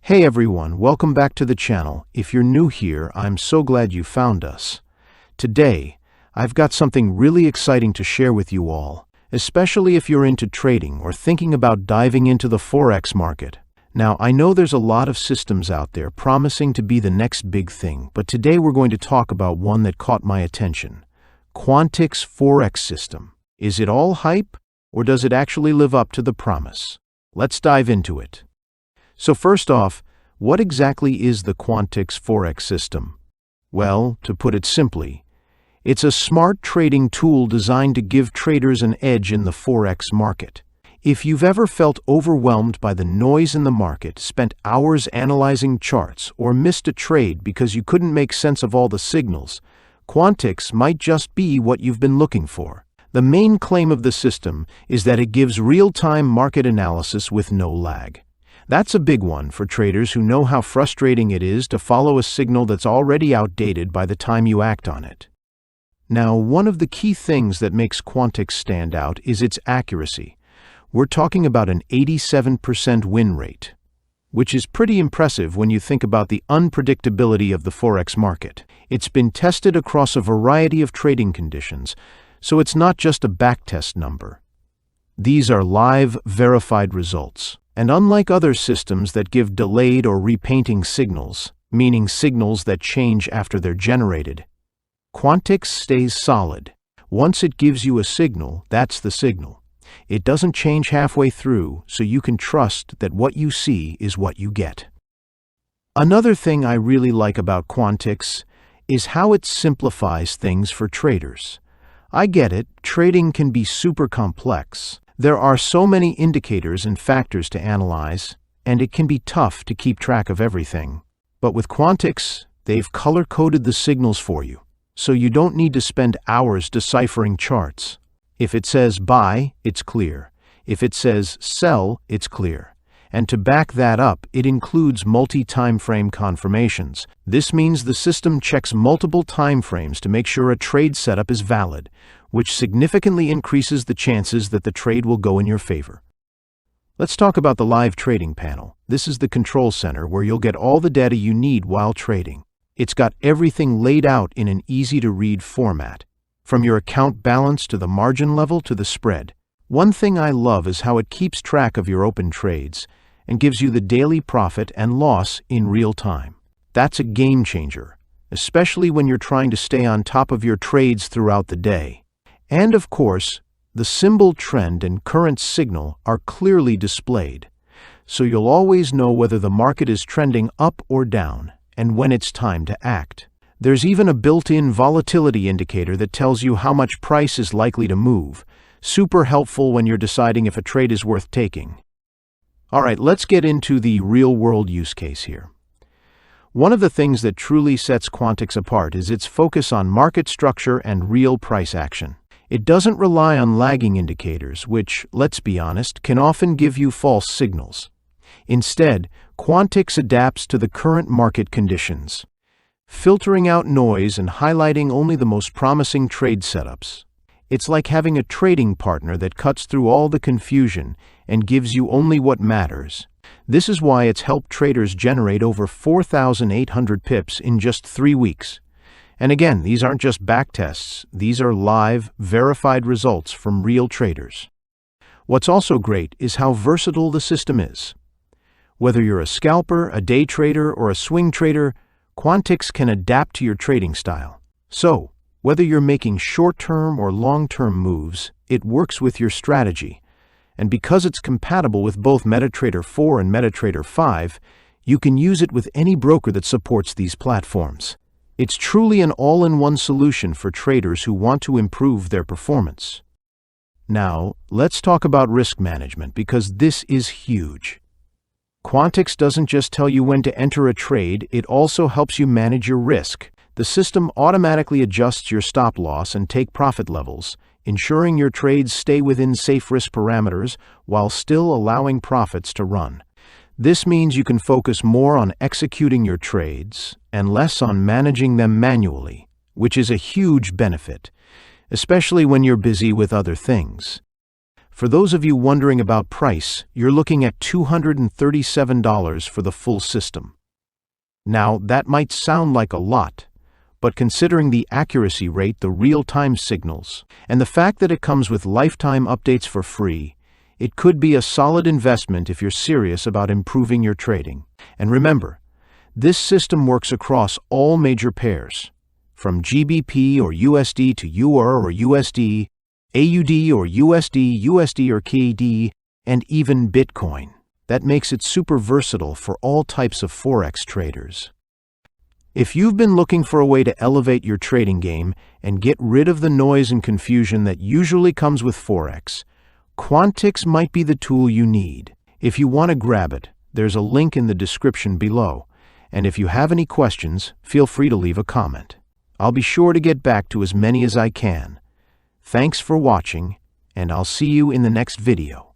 Hey everyone, welcome back to the channel. If you're new here, I'm so glad you found us. Today, I've got something really exciting to share with you all, especially if you're into trading or thinking about diving into the Forex market. Now, I know there's a lot of systems out there promising to be the next big thing, but today we're going to talk about one that caught my attention. Quantix Forex System. Is it all hype, or does it actually live up to the promise? Let's dive into it. So first off, what exactly is the Quantix Forex System? Well, to put it simply, it's a smart trading tool designed to give traders an edge in the Forex market. If you've ever felt overwhelmed by the noise in the market, spent hours analyzing charts, or missed a trade because you couldn't make sense of all the signals, Quantix might just be what you've been looking for. The main claim of the system is that it gives real-time market analysis with no lag. That's a big one for traders who know how frustrating it is to follow a signal that's already outdated by the time you act on it. Now, one of the key things that makes Quantix stand out is its accuracy. We're talking about an 87% win rate, which is pretty impressive when you think about the unpredictability of the Forex market. It's been tested across a variety of trading conditions, so it's not just a backtest number. These are live, verified results. And unlike other systems that give delayed or repainting signals, meaning signals that change after they're generated, Quantix stays solid. Once it gives you a signal, that's the signal. It doesn't change halfway through, so you can trust that what you see is what you get. Another thing I really like about Quantix is how it simplifies things for traders. I get it, trading can be super complex. There are so many indicators and factors to analyze, and it can be tough to keep track of everything. But with Quantix, they've color-coded the signals for you, so you don't need to spend hours deciphering charts. If it says buy, it's clear. If it says sell, it's clear. And to back that up, it includes multi-timeframe confirmations. This means the system checks multiple timeframes to make sure a trade setup is valid, which significantly increases the chances that the trade will go in your favor. Let's talk about the live trading panel. This is the control center where you'll get all the data you need while trading. It's got everything laid out in an easy-to-read format, from your account balance to the margin level to the spread. One thing I love is how it keeps track of your open trades and gives you the daily profit and loss in real time. That's a game changer, especially when you're trying to stay on top of your trades throughout the day. And of course, the symbol trend and current signal are clearly displayed, so you'll always know whether the market is trending up or down and when it's time to act. There's even a built-in volatility indicator that tells you how much price is likely to move, super helpful when you're deciding if a trade is worth taking. All right, let's get into the real-world use case here. One of the things that truly sets Quantix apart is its focus on market structure and real price action. It doesn't rely on lagging indicators, which, let's be honest, can often give you false signals. Instead, Quantix adapts to the current market conditions, filtering out noise and highlighting only the most promising trade setups. It's like having a trading partner that cuts through all the confusion and gives you only what matters. This is why it's helped traders generate over 4,800 pips in just 3 weeks. And again, these aren't just backtests, these are live, verified results from real traders. What's also great is how versatile the system is. Whether you're a scalper, a day trader, or a swing trader, Quantix can adapt to your trading style. So, whether you're making short-term or long-term moves, it works with your strategy. And because it's compatible with both MetaTrader 4 and MetaTrader 5, you can use it with any broker that supports these platforms. It's truly an all-in-one solution for traders who want to improve their performance. Now, let's talk about risk management because this is huge. Quantix doesn't just tell you when to enter a trade, it also helps you manage your risk. The system automatically adjusts your stop loss and take profit levels, ensuring your trades stay within safe risk parameters while still allowing profits to run. This means you can focus more on executing your trades and less on managing them manually, which is a huge benefit, especially when you're busy with other things. For those of you wondering about price, you're looking at $237 for the full system. Now, that might sound like a lot, but considering the accuracy rate, the real-time signals, and the fact that it comes with lifetime updates for free, it could be a solid investment if you're serious about improving your trading. And remember, this system works across all major pairs, from GBP or USD to EUR or USD, AUD or USD, USD or KD, and even Bitcoin. That makes it super versatile for all types of Forex traders. If you've been looking for a way to elevate your trading game and get rid of the noise and confusion that usually comes with Forex, Quantix might be the tool you need. If you want to grab it, there's a link in the description below. And if you have any questions, feel free to leave a comment. I'll be sure to get back to as many as I can. Thanks for watching, and I'll see you in the next video.